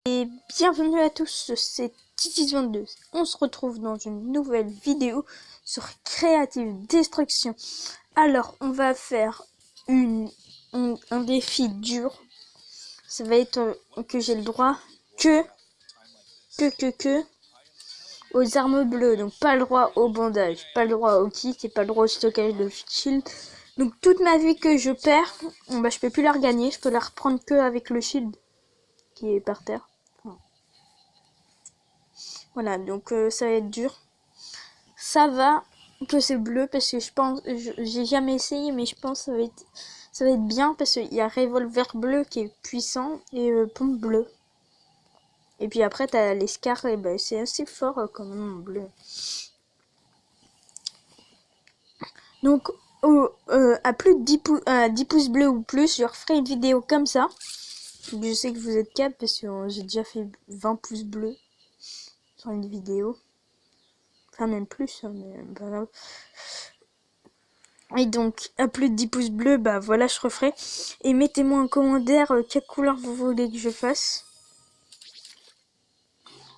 Et bienvenue à tous, c'est Titis22. On se retrouve dans une nouvelle vidéo sur Creative Destruction. Alors, on va faire un défi dur. Ça va être que j'ai le droit que aux armes bleues. Donc pas le droit au bandage, pas le droit au kit et pas le droit au stockage de shield. Donc toute ma vie que je perds, je peux plus la regagner. Je peux la reprendre que avec le shield qui est par terre. Voilà, donc ça va être dur. Ça va que c'est bleu parce que je pense, j'ai jamais essayé, mais je pense que ça va être bien parce qu'il y a revolver bleu qui est puissant et pompe bleue. Et puis après t'as les scars, et ben c'est assez fort quand même en bleu. Donc à plus de 10 pouces bleus ou plus, je referai une vidéo comme ça. Je sais que vous êtes capable parce que j'ai déjà fait 20 pouces bleus sur une vidéo. Enfin même plus, mais voilà. Et donc, à plus de 10 pouces bleus, bah voilà, je referai. Et mettez-moi en commentaire quelle couleur vous voulez que je fasse.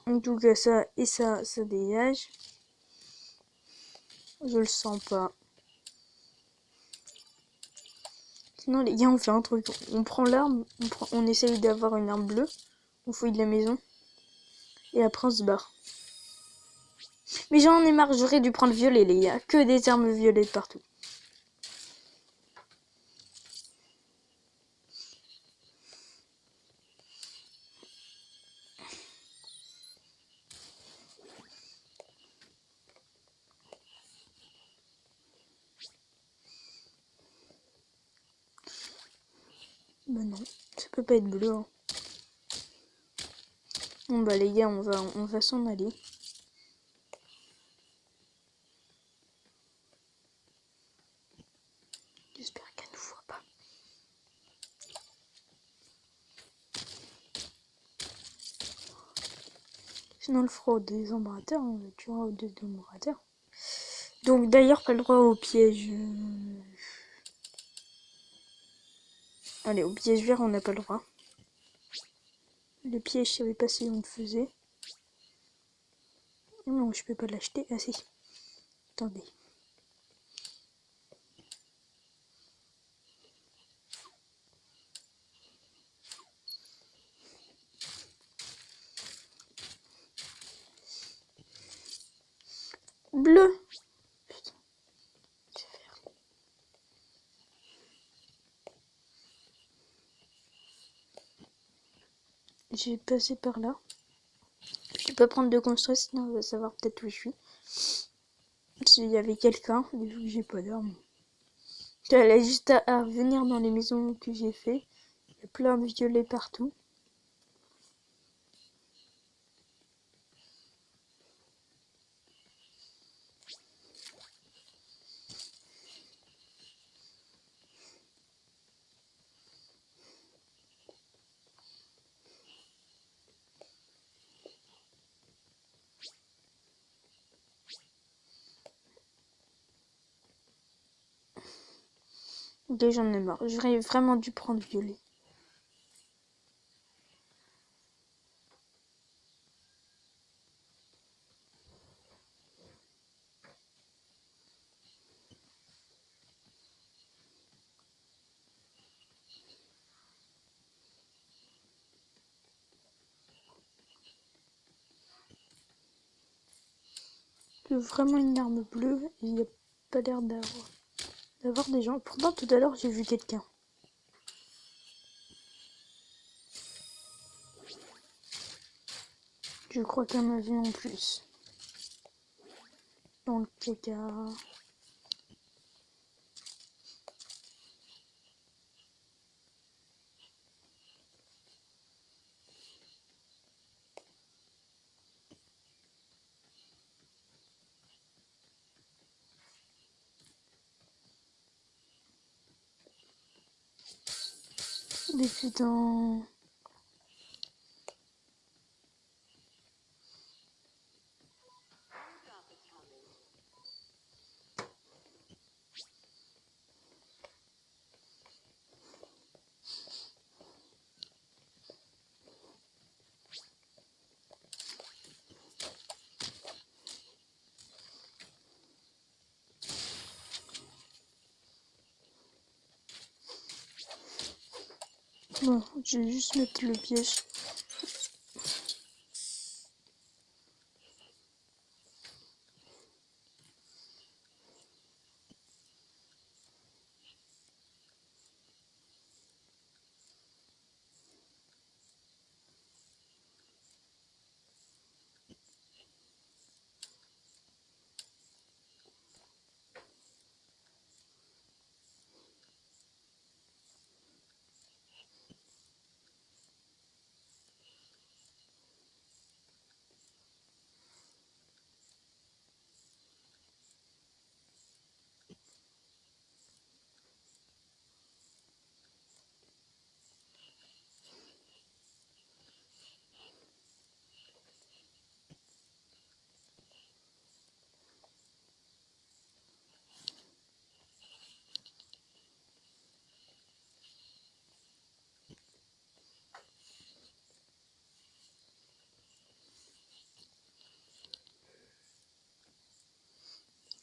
En tout cas, ça et ça dégage. Je le sens pas. Sinon, les gars, on fait un truc. On prend l'arme, on essaye d'avoir une arme bleue. On fouille de la maison. Et après, on se barre. Mais j'en ai marre, j'aurais dû prendre violet, les gars. Que des armes violettes partout. Bah non, ça peut pas être bleu. Hein. Bon bah les gars, on va s'en aller. J'espère qu'elle nous voit pas. Sinon, le fera des embrasateurs, on le tuera au deux embrasateurs. Donc d'ailleurs, pas le droit au piège. Allez, au piège vert, on n'a pas le droit. Le piège, je savais pas si on le faisait. Non, je peux pas l'acheter. Ah si. Attendez. Bleu. Putain. Je vais faire. J'ai passé par là. Je peux prendre de construire, sinon on va savoir peut-être où je suis. S'il y avait quelqu'un, vu que j'ai pas d'arme. Elle a juste à revenir dans les maisons que j'ai fait. Il y a plein de violets partout. Ok, j'en ai marre. J'aurais vraiment dû prendre violet. J'ai vraiment une arme bleue et il n'y a pas l'air d'avoir des gens. Pourtant, tout à l'heure, j'ai vu quelqu'un. Je crois qu'il y en avait en plus. Dans le caca. Des putains. Bon, je vais juste mettre le piège.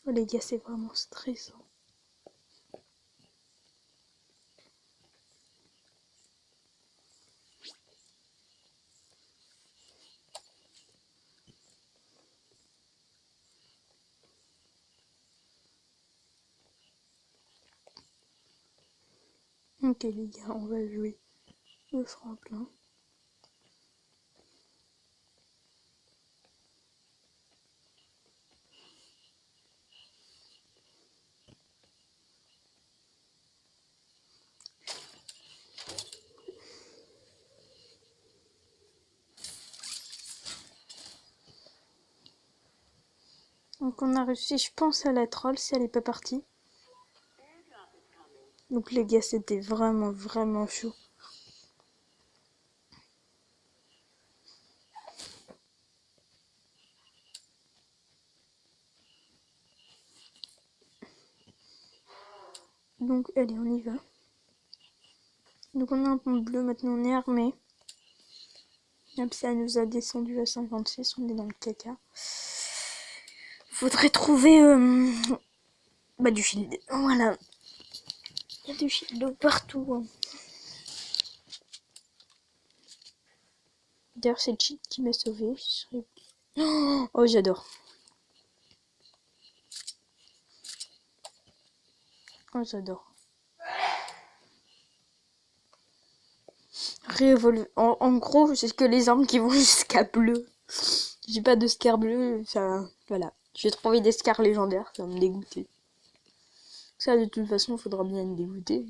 Oh, les gars, c'est vraiment stressant. Ok les gars, on va jouer le Franklin. Donc on a réussi, je pense, à la troll si elle est pas partie. Donc les gars, c'était vraiment chaud. Donc allez, on y va. Donc on a un pont bleu, maintenant on est armé. Même si ça nous a descendu à 56, on est dans le caca. Faudrait trouver du shield. Voilà. Il y a du shield partout. Hein. D'ailleurs, c'est Cheat qui m'a sauvé. Oh, j'adore. Oh, j'adore. En gros, c'est que les armes qui vont jusqu'à bleu. J'ai pas de scar bleu, ça. Voilà. J'ai trouvé des scars légendaires, ça va me dégoûter. Ça, de toute façon, faudra bien me dégoûter.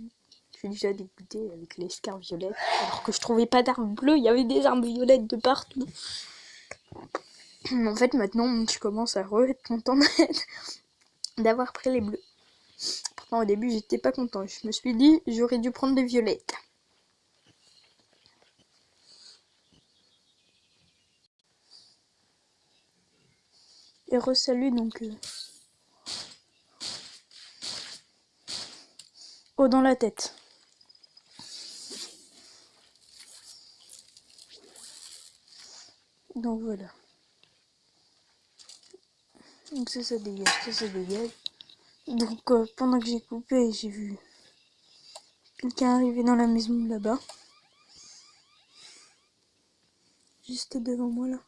Je suis déjà dégoûté avec les scars violettes. Alors que je trouvais pas d'armes bleues, il y avait des armes violettes de partout. En fait, maintenant, je commence à être content d'avoir pris les bleus. Pourtant, au début, j'étais pas content. Je me suis dit, j'aurais dû prendre des violettes. Et re-salut donc. Oh, dans la tête. Donc voilà. Donc ça dégage, ça dégage. Donc pendant que j'ai coupé, j'ai vu quelqu'un arriver dans la maison là-bas. Juste devant moi là.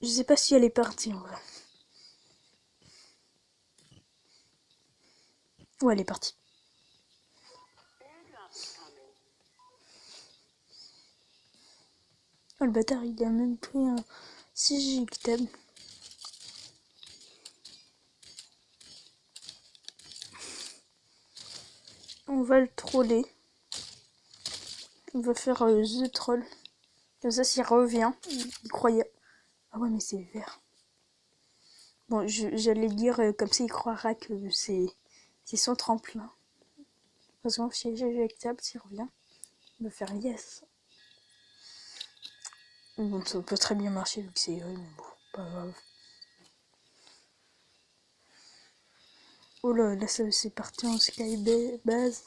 Je sais pas si elle est partie en vrai. Ouais, elle est partie. Oh le bâtard, il a même pris un CG Tab. On va le troller. On va faire The Troll. Comme ça, s'il revient, il croyait. Ah ouais, mais c'est vert. Bon, j'allais dire comme ça, il croira que c'est son tremplin. Parce que si j'ai éjectable, s'il revient, il va faire yes. Bon, ça peut très bien marcher vu que c'est mais bon, pas grave. Oh là, là c'est parti en sky base.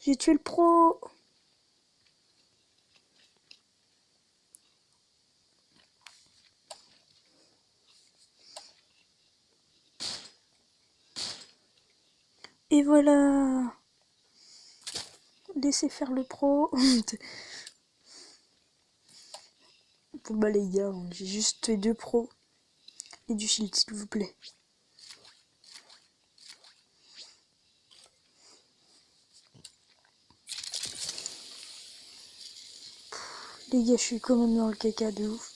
J'ai tué le pro. Et voilà. Laissez faire le pro. Bon bah les gars, j'ai juste tué 2 pros. Et du shield s'il vous plaît. Les gars, je suis quand même dans le caca de ouf.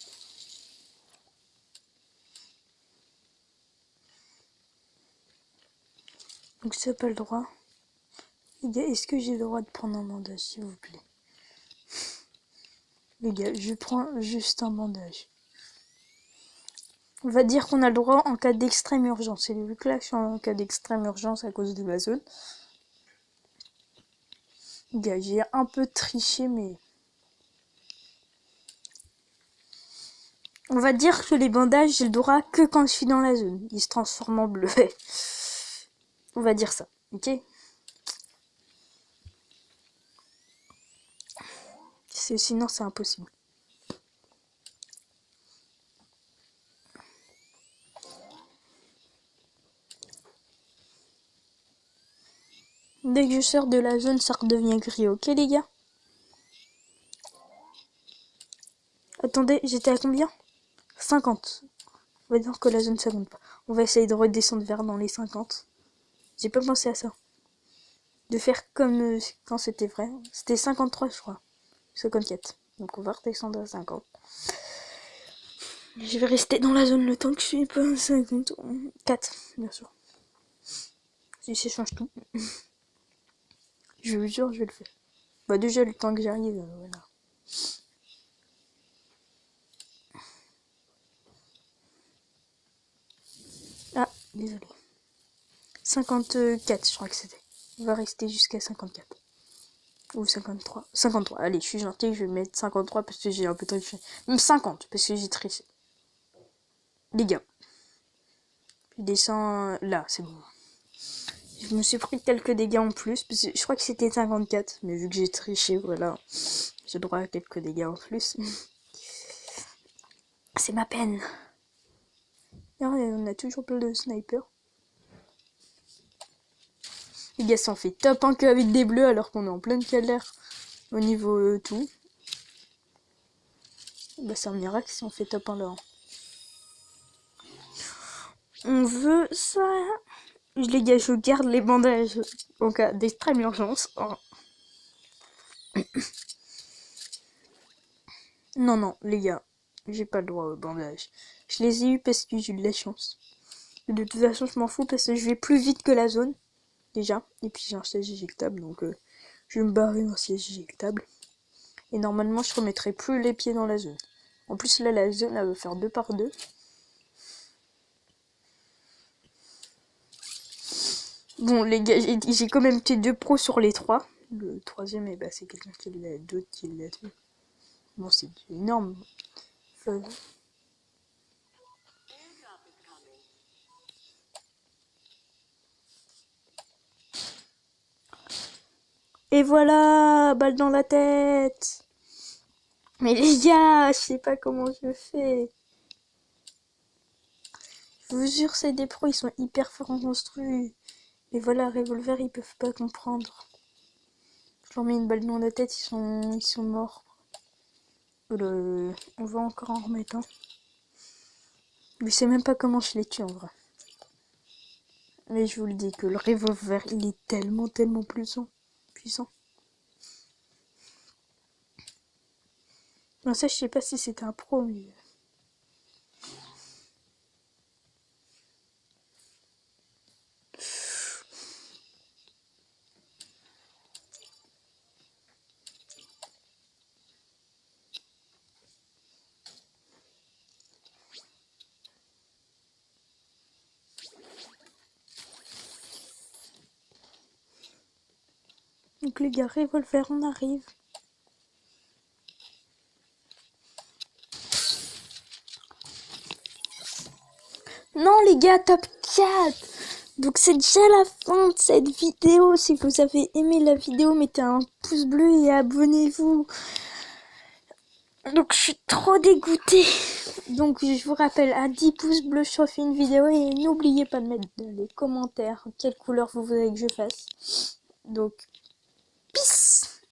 Donc ça pas le droit. Les gars, est-ce que j'ai le droit de prendre un bandage s'il vous plaît? Les gars, je prends juste un bandage. On va dire qu'on a le droit en cas d'extrême urgence. Et vu que là, je suis en cas d'extrême urgence à cause de la zone. Les gars, j'ai un peu triché, mais... On va dire que les bandages, j'ai le droit que quand je suis dans la zone. Ils se transforment en bleu. On va dire ça, ok? Sinon, c'est impossible. Dès que je sors de la zone, ça redevient gris, ok les gars? Attendez, j'étais à combien? 50. On va dire que la zone ça compte pas. On va essayer de redescendre vers dans les 50. J'ai pas pensé à ça. De faire comme quand c'était vrai. C'était 53 je crois. 54. Donc on va redescendre à 50. Je vais rester dans la zone le temps que je suis pas à 54, bien sûr. Si ça change tout. Je vous jure, je vais le faire. Bah déjà le temps que j'arrive, voilà. Ah, désolé. 54, je crois que c'était. On va rester jusqu'à 54. Ou 53. 53. Allez, je suis gentil, je vais mettre 53 parce que j'ai un peu triché. Même 50 parce que j'ai triché. Les gars. Je descends là, c'est bon. Je me suis pris quelques dégâts en plus. Parce que je crois que c'était 54. Mais vu que j'ai triché, voilà. J'ai droit à quelques dégâts en plus. C'est ma peine. Et on a toujours plein de snipers. Les gars, ça en fait top 1 qu'avec des bleus alors qu'on est en pleine galère au niveau tout. Bah c'est un miracle si on fait top 1 là. On veut ça. Les gars, je garde les bandages en cas d'extrême urgence. Oh. Non, non, les gars, j'ai pas le droit aux bandages. Je les ai eu parce que j'ai eu de la chance. De toute façon, je m'en fous parce que je vais plus vite que la zone, déjà. Et puis j'ai un siège éjectable, donc je vais me barrer un siège éjectable. Et normalement, je remettrai plus les pieds dans la zone. En plus, là, la zone, elle va faire 2 par 2. Bon, les gars, j'ai quand même tué 2 pros sur les 3. Le troisième, eh ben, c'est quelqu'un qui l'a, d'autres qui l'a tué. Bon, c'est énorme. Et voilà, balle dans la tête. Mais les gars, je sais pas comment je fais. Je vous jure, c'est des pros, ils sont hyper forts en construit. Mais voilà, revolver, ils peuvent pas comprendre. Je leur mets une balle dans la tête, ils sont morts. On va encore en remettre un. Je sais même pas comment je les tue en vrai. Mais je vous le dis que le revolver, il est tellement, tellement puissant. Non, ça, je sais pas si c'était un pro, mais... Donc les gars, revolver, on arrive. Non les gars, top 4. Donc c'est déjà la fin de cette vidéo. Si vous avez aimé la vidéo, mettez un pouce bleu et abonnez-vous. Donc je suis trop dégoûtée. Donc je vous rappelle, à 10 pouces bleus, je refais une vidéo. Et n'oubliez pas de mettre dans les commentaires quelle couleur vous voulez que je fasse. Donc, peace.